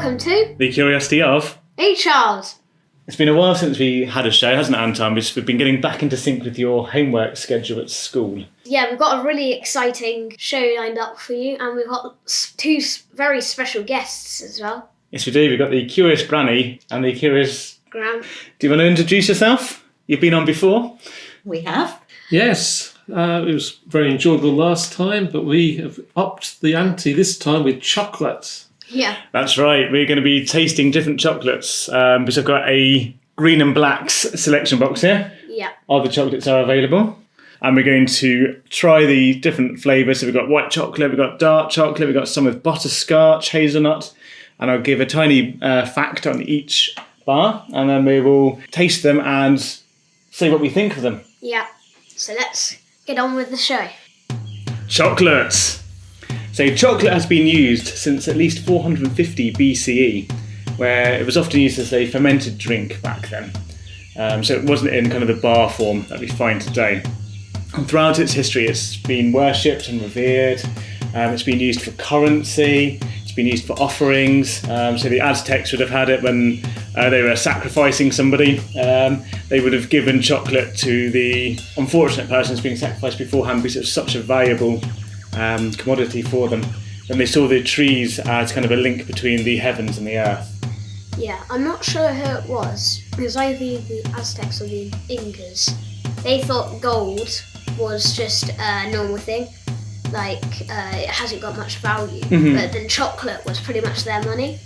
welcome to The Curiosity of A Child. It's been a while since we had a show, hasn't it, Anton? We've been getting back into sync with your homework schedule at school. Yeah, we've got a really exciting show lined up for you, and we've got two very special guests as well. Yes, we do. We've got the Curious Granny and the Curious... Gramps. Do you want to introduce yourself? You've been on before? We have. Yes, it was very enjoyable last time, but we have upped the ante this time with chocolate. Yeah. That's right. We're going to be tasting different chocolates. Because I've got a green and blacks selection box here. Yeah. All the chocolates are available. And we're going to try the different flavours. So we've got white chocolate, we've got dark chocolate, we've got some with butterscotch, hazelnut. And I'll give a tiny fact on each bar. And then we will taste them and see what we think of them. Yeah. So let's get on with the show. Chocolates. So chocolate has been used since at least 450 BCE, where it was often used as a fermented drink back then. So it wasn't in kind of the bar form that we find today. And throughout its history, it's been worshipped and revered. It's been used for currency. It's been used for offerings. So the Aztecs would have had it when they were sacrificing somebody. They would have given chocolate to the unfortunate persons being sacrificed beforehand because it was such a valuable commodity for them. And they saw the trees as kind of a link between the heavens and the earth. Yeah, I'm not sure who it was. It was either the Aztecs or the Incas. They thought gold was just a normal thing. Like, it hasn't got much value. Mm-hmm. But then chocolate was pretty much their money.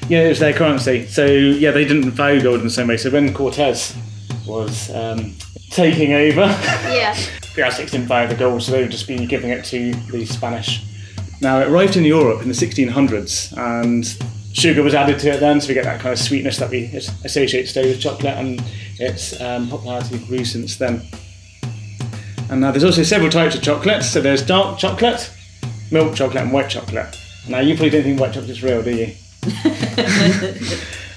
Yeah, it was their currency. So, yeah, they didn't value gold in the same way. So when Cortez was taking over, Yeah. the Aztecs didn't value the gold, so they would just be giving it to the Spanish. Now, it arrived in Europe in the 1600s, and sugar was added to it then, so we get that kind of sweetness that we associate today with chocolate, and its popularity grew since then. And now there's also several types of chocolate. So there's dark chocolate, milk chocolate, and white chocolate. Now, you probably don't think white chocolate's real, do you?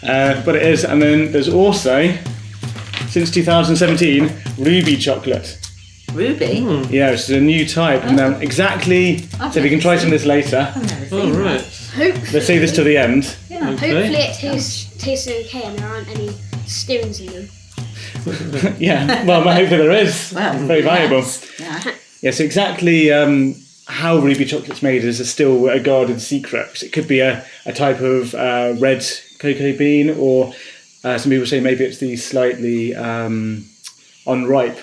But it is. And then there's also, since 2017, ruby chocolate. Ruby? Yeah, which is a new type. And exactly, so we can try some of this later. I've never seen Oh, right. Hopefully, Let's save this till the end. Yeah. Okay. hopefully it tastes okay and there aren't any stones in them. Yeah, well, hopefully there is. Well, Very valuable. Yeah. Yes, exactly how ruby chocolate's made is still a guarded secret. It could be a type of red cocoa bean, or some people say maybe it's the slightly unripe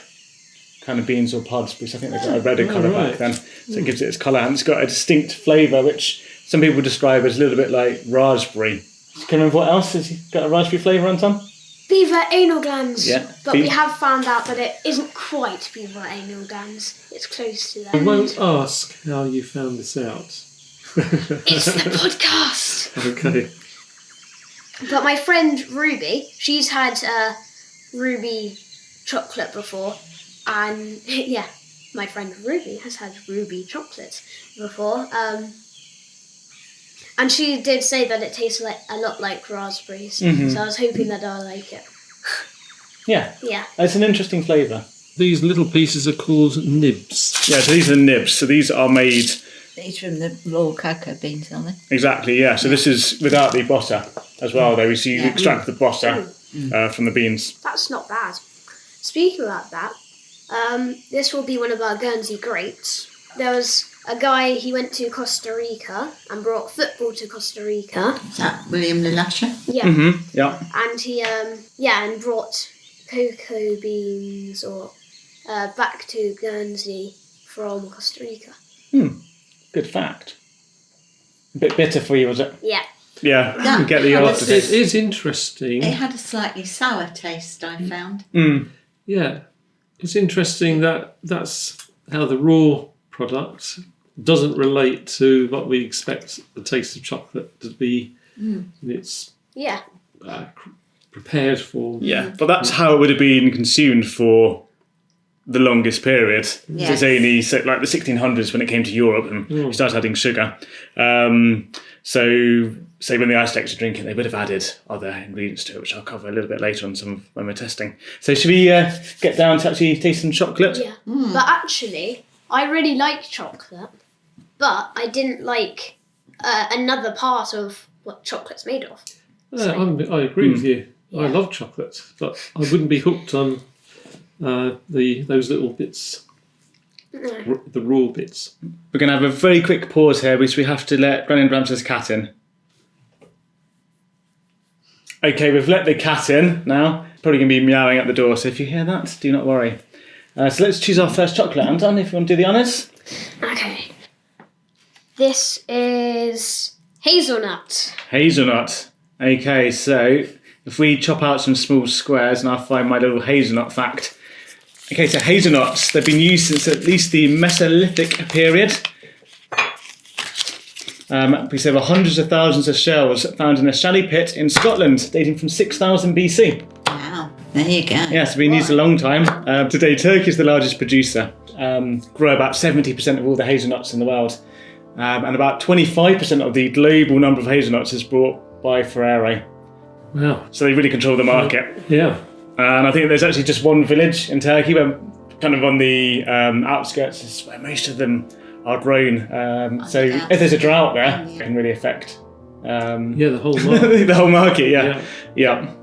kind of beans or pods, because I think they've got a redder colour back right. then. So it gives it its colour, and it's got a distinct flavour, which some people describe as a little bit like raspberry. Can you remember what else has got a raspberry flavour, Anton? Beaver anal glands. Yeah. But we have found out that it isn't quite beaver anal glands. It's close to I that. won't ask how you found this out. It's the podcast. Okay. But my friend Ruby, she's had ruby chocolate before. And yeah, my friend Ruby has had ruby chocolate before. And she did say that it tastes like a lot like raspberries. Mhm. So I was hoping that I'll like it. Yeah, Yeah. it's an interesting flavour. These little pieces are called nibs. Yeah, so these are nibs. So these are made These from the raw cocoa beans, aren't they? exactly, yeah. So this is without the butter as well, though. So you Yeah. extract the butter from the beans. That's not bad. Speaking about that, this will be one of our Guernsey greats. There was a guy, he went to Costa Rica and brought football to Costa Rica. Is that William Lalasha? Yeah. Mm-hmm. Yeah. And he, and brought cocoa beans or back to Guernsey from Costa Rica. Good fact. A bit bitter for you, was it? Yeah. Yeah. Yeah. You get the Well, It aftertaste. is interesting. It had a slightly sour taste, I found. Yeah, it's interesting that that's how the raw product doesn't relate to what we expect the taste of chocolate to be in its Yeah. prepared form. Yeah, but that's how it would have been consumed for the longest period. Yes. It's only like the 1600s when it came to Europe and we started adding sugar. So, say when the Aztecs were drinking, they would have added other ingredients to it, which I'll cover a little bit later on some when we're testing. So, should we get down to actually taste some chocolate? Yeah. But actually, I really like chocolate, but I didn't like another part of what chocolate's made of. I agree with you. I love chocolate, but I wouldn't be hooked on those little bits, the raw bits. We're going to have a very quick pause here because we have to let Granny and Gramps' cat in. Okay, we've let the cat in now. Probably going to be meowing at the door, so if you hear that, do not worry. So let's choose our first chocolate. Anton, if you want to do the honours. Okay. This is hazelnut. Hazelnut. Okay, so if we chop out some small squares and I'll find my little hazelnut fact. Okay, so hazelnuts, they've been used since at least the Mesolithic period. We say there were hundreds of thousands of shells found in a shallow pit in Scotland, dating from 6000 BC. Wow, there you go. Yes, it's been used a long time. Today, Turkey is the largest producer. Grow about 70% of all the hazelnuts in the world. And about 25% of the global number of hazelnuts is brought by Ferrero. Wow. So they really control the market. Yeah. And I think there's actually just one village in Turkey, where kind of on the outskirts, is where most of them are grown. So if there's a drought there, it can really affect The whole market. the whole market. Yeah.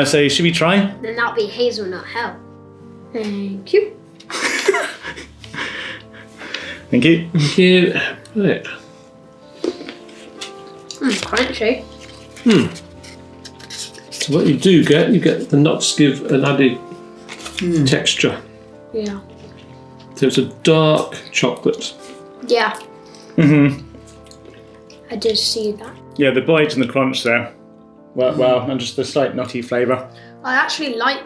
So should we try? Then that'll be hazelnut hell. Thank you. Thank you. Thank you. Right. Crunchy. So what you get the nuts give an added texture. Yeah. So it's a dark chocolate. Yeah. I did see that. Yeah, the bite and the crunch there. Well, and just the slight nutty flavour. I actually like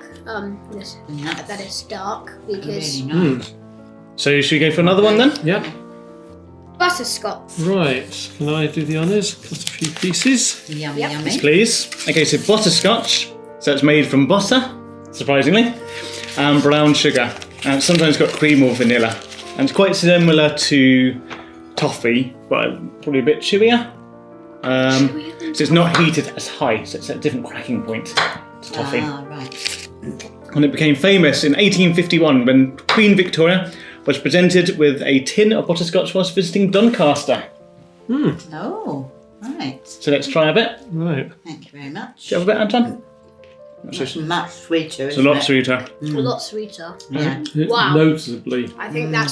this that it's dark because Really nice. So should we go for another one then? Yeah. butterscotch. Right. Can I do the honours? Cut a few pieces. Yummy, Yep. yummy. Please. Okay, so butterscotch. So it's made from butter, surprisingly, and brown sugar. And it's sometimes got cream or vanilla. And it's quite similar to toffee, but probably a bit chewier. So it's not heated as high, so it's at a different cracking point to toffee. Ah, right. And it became famous in 1851 when Queen Victoria was presented with a tin of butterscotch whilst visiting Doncaster. Oh, right. So let's try a bit. Right. Thank you very much. Do you have a bit, Anton? It's much sweeter, It's a isn't lot it? sweeter. A lot sweeter. Yeah. Wow. Noticeably. I think that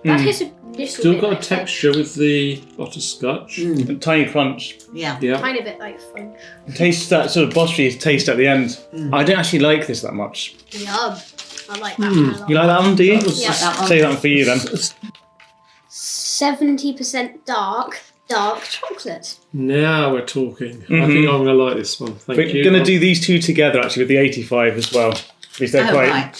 tastes a little Still bit got a like texture with the butterscotch. A tiny crunch. Yeah. Yeah. tiny bit like French. It tastes that sort of buttery taste at the end. I don't actually like this that much. Yum. I like that one a lot. You like that one, do you? Yeah. Like that one. Say that one for you then. 70% dark chocolate. Now we're talking. I think I'm going to like this one. Thank We're you. going to do these two together actually with the 85 as well. Because they're Oh, quite right.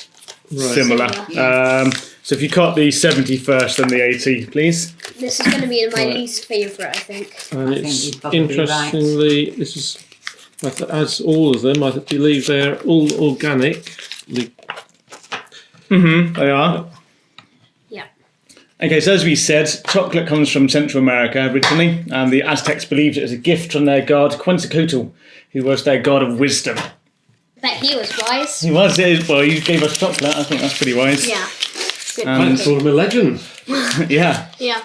similar. Yeah. So if you cut the 70 first, then the 80, please. This is going to be my least favourite, I think. And I think it's you're probably interestingly, this is, as all of them, I believe they're all organic. They are. Yeah. Okay, so as we said, chocolate comes from Central America originally, and the Aztecs believed it was a gift from their god Quetzalcoatl, who was their god of wisdom. Bet he was wise. He was, well, he gave us chocolate. I think that's pretty wise. Yeah. Good And- Let's call him a legend. Yeah. Yeah.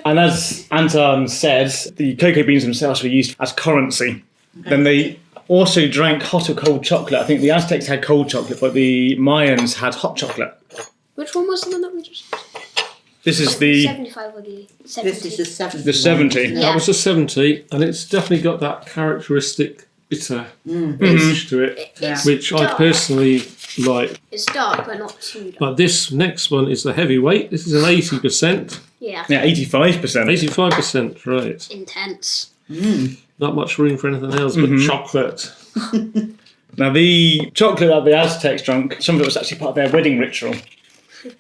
And as Anton said, the cocoa beans themselves were used as currency. Then they also drank hot or cold chocolate. I think the Aztecs had cold chocolate, but the Mayans had hot chocolate. Which one was the one that we just... This is the 75 or the 70? This is the 70. the 70. Yeah. That was a 70, and it's definitely got that characteristic bitter edge to it, It's which I dark. personally like. It's dark, but not too dark. But this next one is the heavyweight. This is an 80%. Yeah. Yeah, 85%. 85%, right. Intense. Not much room for anything else but chocolate. Now, the chocolate that the Aztecs drank, some of it was actually part of their wedding ritual.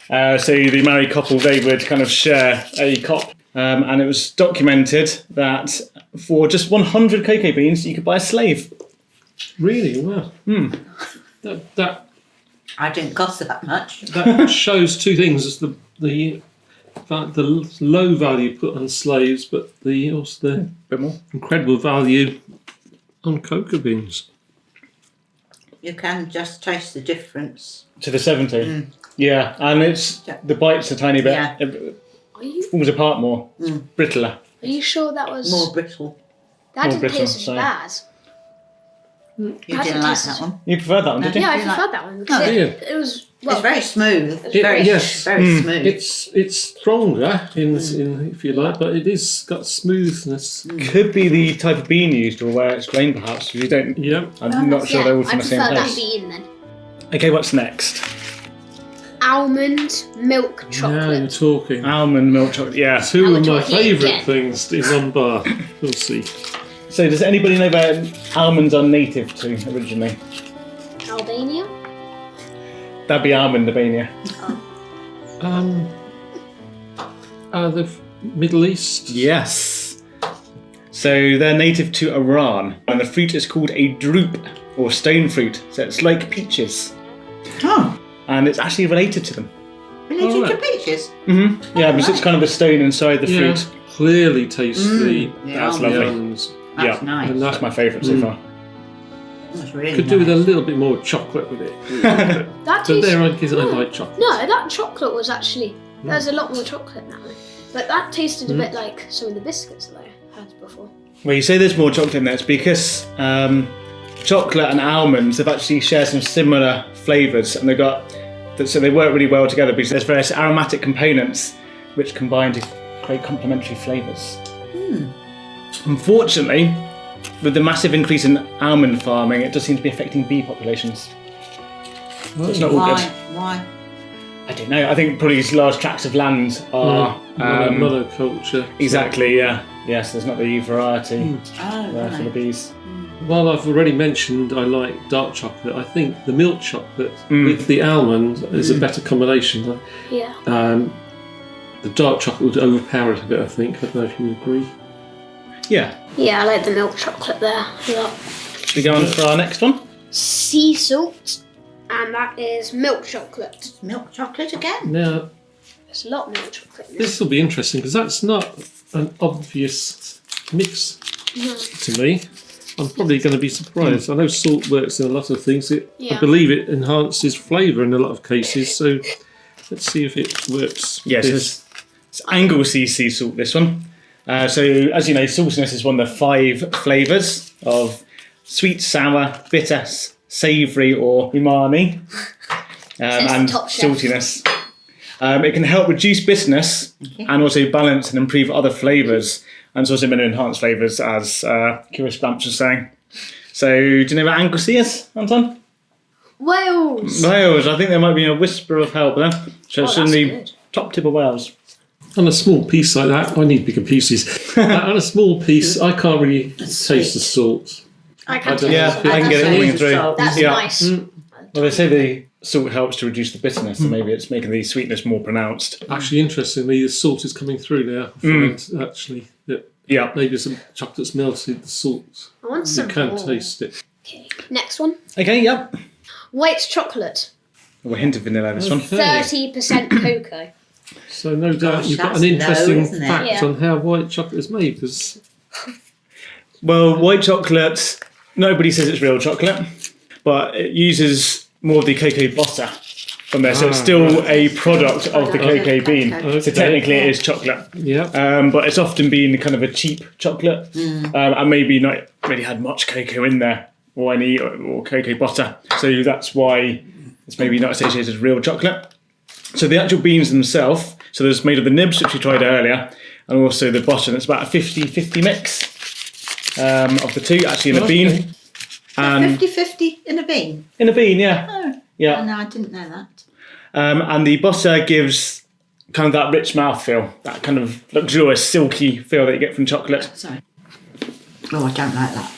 So the married couple, they would kind of share a cup. And it was documented that for just 100 cocoa beans, you could buy a slave. Really? Wow. That Hmm. I didn't cost that much. that shows two things: it's the low value put on slaves, but also the Bit more. incredible value on cocoa beans. You can just taste the difference. To the 70. Yeah, and it's the bite's a tiny bit. Yeah. It Are you? falls apart more. Brittler. Are you sure that was... More brittle. that more didn't brittle, taste as sorry. bad. You That didn't didn't like taste that one. You preferred that one, did you? Yeah, I you like- preferred that one. Because Oh, it was... Well, It's very smooth. It's very- yes. Very smooth. It's stronger in if you like, but it is got smoothness. Could be the type of bean used or where it's grown, perhaps. You don't. Yeah. I'm not sure yeah, they're all I from the same prefer that place. bean then. Okay, what's next? Almond milk Now chocolate. you're talking. Almond milk chocolate. Yeah. Two Now of we're my talking favourite again. things in one bar. We'll see. So, does anybody know where almonds are native to originally? Albania? That'd be almond, Albania. The Middle East. Yes. So they're native to Iran, and the fruit is called a drupe or stone fruit. So it's like peaches, Oh, and it's actually related to them. related to Alright. peaches. Yeah, because it's kind of a stone inside the Yeah, fruit. clearly tasty. Yeah, That's lovely. Almonds. That's Yeah. nice. And That's my favourite so far. That's really Could nice. do with a little bit more chocolate with it. That But tastes... there, I guess I like chocolate. No, that chocolate was actually... There's a lot more chocolate now. But that tasted a bit like some of the biscuits that I had before. Well, you say there's more chocolate in there. It's because chocolate and almonds have actually share some similar flavours, and they've got so they work really well together because there's various aromatic components which combine to create complementary flavours. Unfortunately, with the massive increase in almond farming, it does seem to be affecting bee populations. So it's not all Why? good. Why? I don't know. I think probably these large tracts of land are Monoculture. exactly. Yeah. Yes. There's not the variety Oh, there for the right. bees. While I've already mentioned I like dark chocolate, I think the milk chocolate with the almond is a better combination. Yeah. The dark chocolate would overpower it a bit, I think. I don't know if you agree. Yeah. Yeah, I like the milk chocolate there a lot. Should we go on for our next one? Sea salt, and that is milk chocolate. Milk chocolate again. Now, There's a lot of milk chocolate in this. this will be interesting because that's not an obvious mix to me. I'm probably going to be surprised. I know salt works in a lot of things. I Yeah. believe it enhances flavour in a lot of cases. So let's see if it works. Yes, it's Anglesey sea salt, this one. So, as you know, saltiness is one of the 5 flavours of sweet, sour, bitter, savoury, or umami, and top chef. saltiness. It can help reduce bitterness and also balance and improve other flavours. And it's also meant to enhance flavours, as Gramps was saying. So, do you know what Anglesey is, Anton? Wales! Wales. I think there might be a whisper of help there. So it's in that's the good. top tip of Wales. On a small piece like that, I need bigger pieces. On a small piece, I can't really taste the salt. I can don't- Yeah, I can get it That's coming nice. through. That's Yeah. nice. Well, they say the salt helps to reduce the bitterness, so maybe it's making the sweetness more pronounced. Actually, interestingly, the salt is coming through now. I find, actually, that Yeah. maybe some chocolate's melted, the salt. I want You some can more. taste it. Okay, next one. Okay, yep. White chocolate, We're a hint of vanilla, this one. Okay. 30% cocoa. So no doubt Gosh, you've got that's an interesting low, isn't it? fact Yeah. on how white chocolate is made. Because Well, white chocolate, nobody says it's real chocolate, but it uses more of the cocoa butter from there, so it's still a product of the cocoa bean. Okay. So technically it is chocolate. yeah, But it's often been kind of a cheap chocolate, and maybe not really had much cocoa in there or any or cocoa butter. So that's why it's maybe not associated with real chocolate. So the actual beans themselves, so there's made of the nibs, which we tried earlier, and also the butter. And it's about a 50-50 mix of the two, actually in a bean. And 50-50 in a bean. in a bean, yeah, Oh, yeah. no, I didn't know that. And the butter gives kind of that rich mouthfeel, that kind of luxurious, silky feel that you get from chocolate. Sorry. Oh, I don't like that.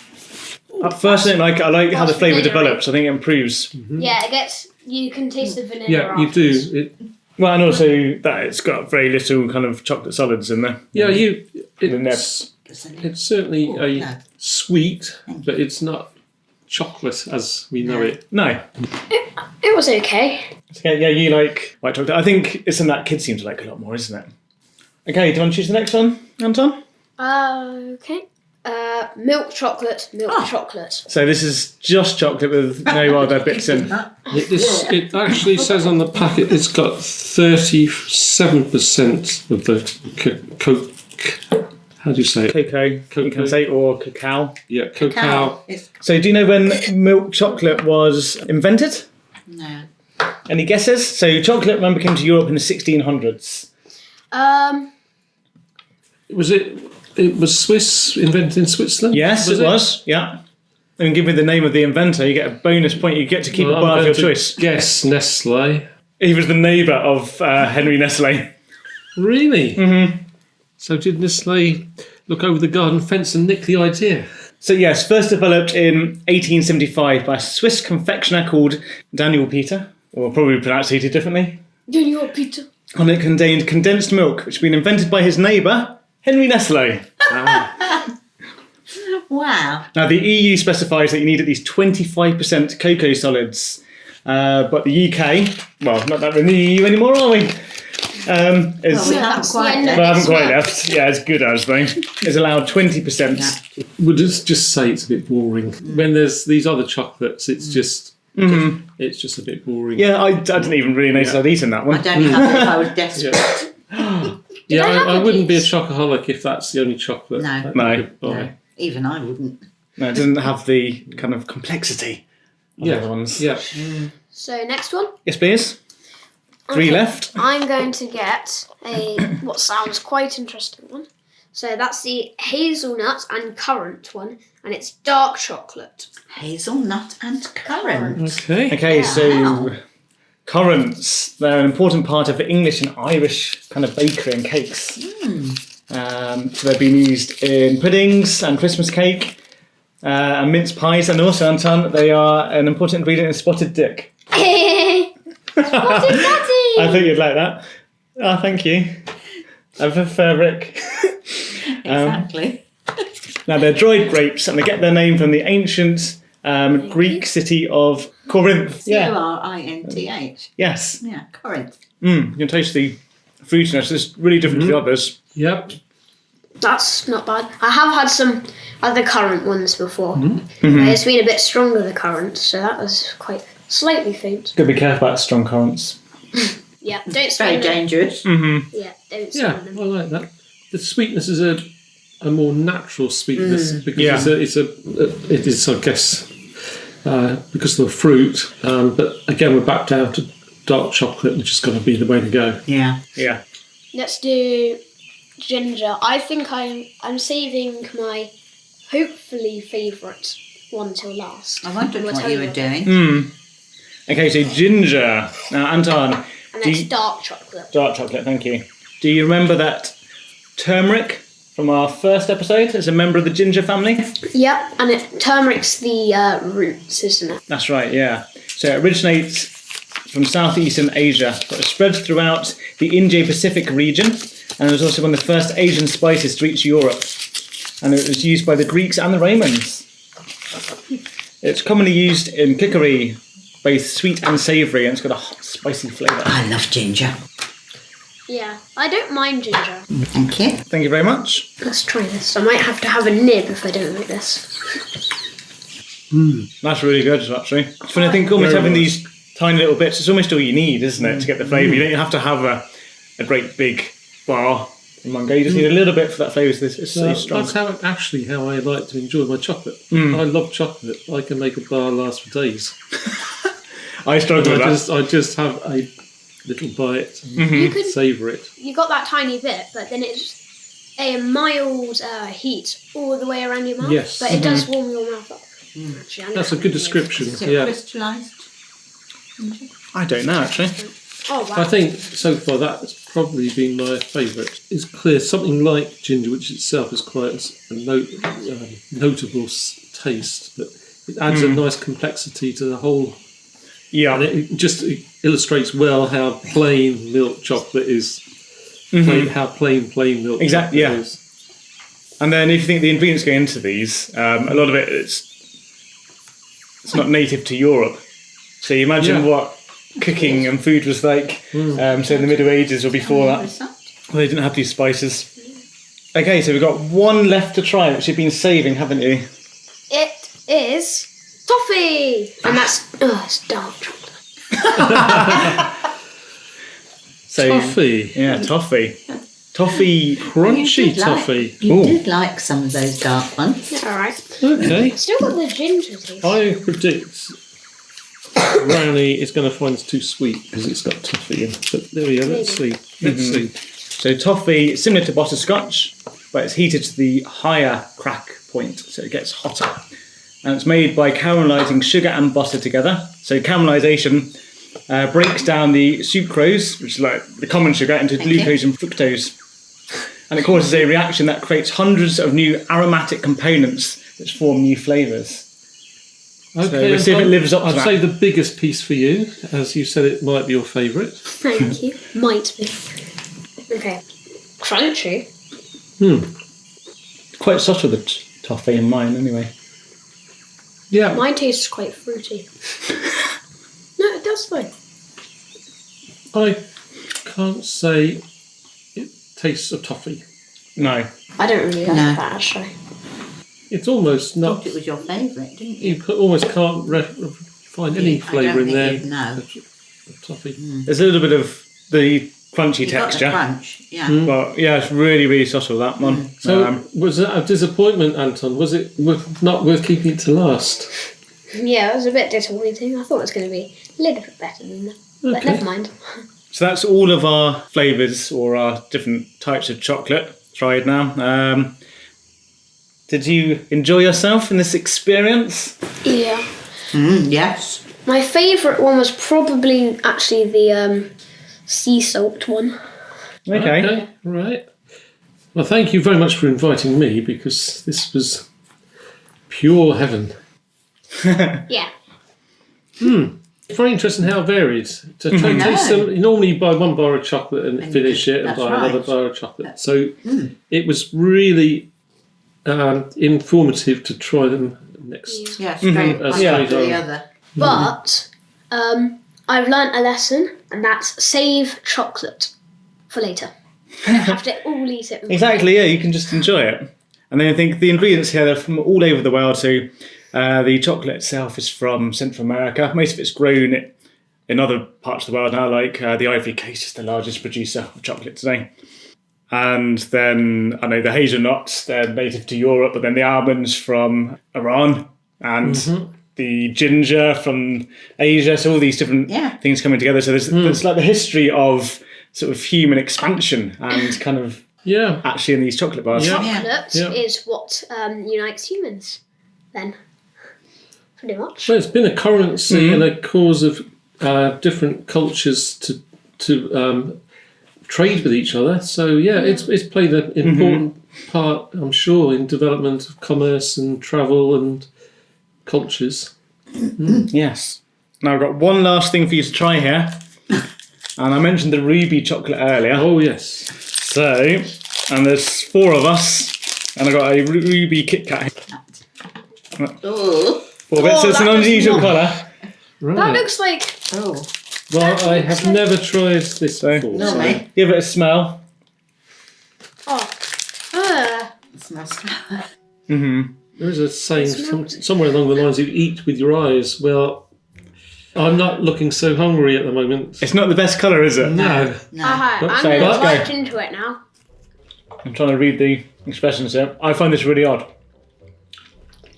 At first, I like how the flavour Vanilla. develops. I think it improves. Yeah, it gets. You can taste the vanilla. yeah, you do. afterwards. It, Well, and also that it's got very little kind of chocolate solids in there. yeah, The nibs. It's certainly a no. sweet, but it's not chocolate as we know it. No. It was okay. Okay, yeah, you like white chocolate. I think it's something that kids seem to like a lot more, isn't it? Okay, do you want to choose the next one, Anton? Okay. Milk chocolate, milk chocolate. So this is just chocolate with no other bits in. It actually says on the packet it's got 37% of the How do you say it? Cocoa, you Cocoa. can say, or cacao. Yeah, cacao. It's, So do you know when milk chocolate was invented? no. Any guesses? So chocolate, remember, came to Europe in the 1600s. Was it? It was Swiss, invented in Switzerland. Yes, it was. Yeah. And give me the name of the inventor. You get a bonus point. You get to keep a Well, bar I'm of your going to choice. Guess Nestle. He was the neighbour of Henry Nestle. Really? Mm-hmm. So did Nestle look over the garden fence and nick the idea? So yes, first developed in 1875 by a Swiss confectioner called Daniel Peter, or probably pronounced it differently. Daniel Peter. And it contained condensed milk, which had been invented by his neighbour, Henry Nestle. Wow. Now, the EU specifies that you need at least 25% cocoa solids, but the UK, well, not that we're in the EU anymore, are we? Well, we Is, haven't that's the quite end of we left. haven't quite left. Yeah, it's good as though. Is allowed 20%. Yeah. We'll just say it's a bit boring. When there's these other chocolates, it's just it's just a bit boring. Yeah, I didn't even really notice I'd eaten that I one. don't have it if I was desperate. Yeah, I have I a wouldn't be a piece? chocoholic if that's the only chocolate. No. that No. you could buy. No, even I wouldn't. No, it doesn't have the kind of complexity of the other ones. Yeah. So next one. Yes, please. Three Okay, left. I'm going to get what sounds quite interesting one. So that's the hazelnut and currant one, and it's dark chocolate. Hazelnut and currant. Okay. Okay, so Wow. currants, they're an important part of English and Irish kind of bakery and cakes. So they've been used in puddings and Christmas cake and mince pies, and also, Anton, they are an important ingredient in spotted dick. Spotted Daddy! I think you'd like that. Oh, thank you. I prefer Rick. Exactly. Now, they're dried grapes, and they get their name from the ancient Greek city of Corinth. Yeah. Corinth. Yes. Yeah, Corinth. You can taste the fruitiness. It's really different to the others. Yep. That's not bad. I have had some other currant ones before. It's been a bit stronger, the currant, so that was quite slightly faint. Got to be careful about strong currants. Yeah, don't Very swallow them. dangerous. Yeah, don't swallow Yeah, them. I like that. The sweetness is a more natural sweetness because Yeah. it is, I guess, because of the fruit. But again, we're back down to dark chocolate, which is going to be the way to go. Yeah. Yeah. Let's do ginger. I think I'm saving my hopefully favourite one till last. I wondered We'll what tell you you were what- doing. Okay, so ginger. Now, Anton, And do it's you, dark chocolate. dark chocolate, thank you. Do you remember that turmeric from our first episode as a member of the ginger family? Yep, and turmeric's the roots, isn't it? That's right, yeah. So it originates from southeastern Asia, but it spread throughout the Indo-Pacific region, and it was also one of the first Asian spices to reach Europe. And it was used by the Greeks and the Romans. It's commonly used in cookery, both sweet and savoury, and it's got a hot, spicy flavour. I love ginger. Yeah, I don't mind ginger. Thank you. Thank you very much. Let's try this. I might have to have a nib if I don't like this. That's really good, actually. It's funny, I think almost Very having nice. these tiny little bits, it's almost all you need, isn't it, to get the flavour. You don't have to have a great big bar in one go. You just need a little bit for that flavour. It's so strong. That's how I like to enjoy my chocolate. I love chocolate. I can make a bar last for days. I struggle with that. I just have a little bite, You could, savour it. you got that tiny bit, but then it's a mild heat all the way around your mouth. Yes. But it does warm your mouth up. Actually, I That's a know. good description. Is it Yeah. crystallised? I don't know, actually. Oh wow. I think so far that's probably been my favourite. It's clear something like ginger, which itself is quite a notable taste, but it adds a nice complexity to the whole. Yeah. And it just illustrates well how plain milk chocolate is. How plain milk Exactly, chocolate yeah. is. And then if you think the ingredients go into these, a lot of it it's not native to Europe. So you imagine Yeah. what cooking and food was like, so in the Middle Ages or before What that. is that? Well, they didn't have these spices. Okay, so we've got one left to try, which you've been saving, haven't you? It is toffee, and that's it's dark chocolate. So, Toffee. Yeah, toffee. Toffee. Crunchy toffee. You did like some of those dark ones. Yeah, alright. Okay. Still got the ginger taste. I predict brownie is going to find it's too sweet because it's got toffee in. But there we go. Let's see. Let's see. So toffee, similar to butterscotch, but it's heated to the higher crack point, so it gets hotter. And it's made by caramelising sugar and butter together. So caramelisation breaks down the sucrose, which is like the common sugar, into glucose and fructose. And it causes a reaction that creates hundreds of new aromatic components which form new flavours. Okay, So we'll see if it lives up to I'd that. say the biggest piece for you, as you said it might be your favourite. Thank you. Might be. Okay. Crunchy. Quite subtle, the toffee in mine, anyway. Yeah. Mine tastes quite fruity. No, it does though. I can't say it tastes of toffee. No. I don't really like No. that actually. It's almost I not. thought it was your favourite, didn't you? Almost can't find any I flavour don't in think there. you'd know. Of toffee. There's a little bit of the crunchy You got the texture. crunch, yeah. But yeah, it's really, really subtle, that one. So was that a disappointment, Anton? Was it not worth keeping it to last? Yeah, it was a bit disappointing. I thought it was going to be a little bit better than that. But Okay. never mind. So that's all of our flavours or our different types of chocolate tried now. Did you enjoy yourself in this experience? Yeah. Yes. My favourite one was probably actually the sea salt one. Okay. Right. Well, thank you very much for inviting me because this was pure heaven. Yeah. It's very interesting how varied. To taste some, you normally buy one bar of chocolate and finish it, and that's buy another right. bar of chocolate. So it was really informative to try them next. Yeah, straight one Yeah. after the other. But I've learnt a lesson, and that's save chocolate for later. I don't have to all eat it. Exactly, yeah, you can just enjoy it. And then I think the ingredients here, they're from all over the world. So the chocolate itself is from Central America. Most of it's grown in other parts of the world now, like the Ivory Coast is the largest producer of chocolate today. And then, I know the hazelnuts, they're native to Europe, but then the almonds from Iran and the ginger from Asia. So all these different things coming together. So there's like the history of sort of human expansion and kind of actually in these chocolate bars. Yeah. Chocolate is what unites humans, then. Pretty much. Well, it's been a currency and a cause of different cultures to trade with each other. So it's played an important part, I'm sure, in development of commerce and travel and cultures. Yes. Now I've got one last thing for you to try here. And I mentioned the ruby chocolate earlier. Oh yes. So, and there's 4 of us, and I've got a ruby Kit Kat. Oh. 4 bits, so it's an that does unusual not- colour. Right. That looks like... Oh. Well, I have never tried this before. No, so- mate. Give it a smell. Oh. It smells sour. There is a saying somewhere along the lines you eat with your eyes. Well, I'm not looking so hungry at the moment. It's not the best colour, is it? No. I'm Let's going go. to bite into it now. I'm trying to read the expressions here. I find this really odd.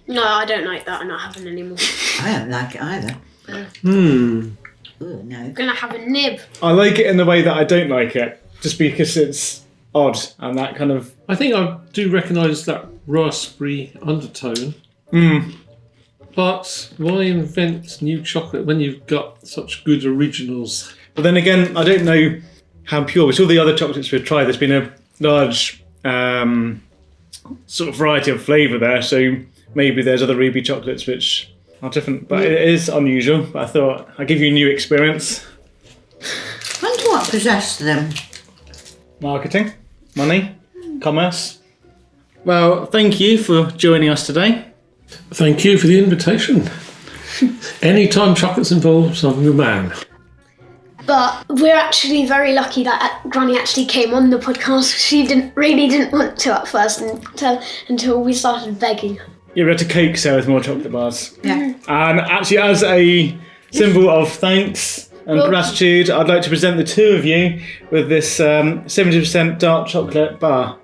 No, I don't like that. I'm not having any more. I don't like it either. Hmm. Oh, no. I'm going to have a nib. I like it in the way that I don't like it, just because it's odd and that kind of... I think I do recognise that raspberry undertone. But why invent new chocolate when you've got such good originals? But then again, I don't know how pure. With all the other chocolates we've tried, there's been a large sort of variety of flavour there, so maybe there's other ruby chocolates which are different. But it is unusual. But I thought I'd give you a new experience. I wonder what possessed them. Marketing, money, commerce. Well, thank you for joining us today. Thank you for the invitation. Anytime chocolate's involved, I'm your man. But we're actually very lucky that Granny actually came on the podcast. She didn't want to at first until we started begging. Yeah, we had to coax her with more chocolate bars. Yeah. And actually, as a symbol of thanks, and gratitude, I'd like to present the two of you with this 70% dark chocolate bar.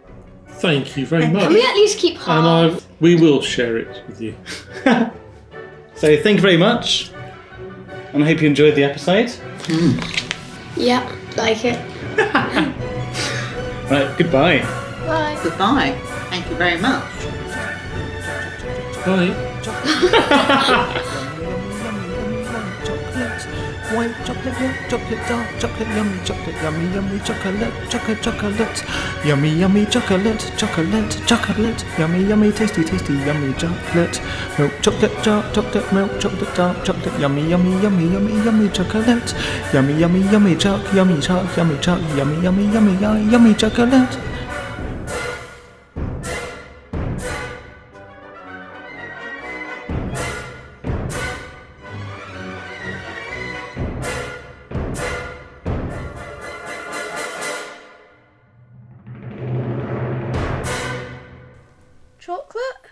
Thank you very much. Can we at least keep half? And we will share it with you. So thank you very much, and I hope you enjoyed the episode. Yeah, like it. Right, goodbye. Bye. Goodbye. Thank you very much. Bye. White chocolate, milk chocolate, dark chocolate, yummy chocolate, yummy, yummy chocolate, chocolate, chocolate, yummy, yummy chocolate, chocolate, chocolate, yummy, yummy, tasty, tasty, yummy chocolate, milk chocolate, dark chocolate, milk chocolate, dark chocolate, yummy, yummy, yummy, yummy, yummy chocolate, yummy, yummy, yummy choc, yummy choc, yummy choc, yummy, yummy, yummy, yummy chocolate. Chocolate?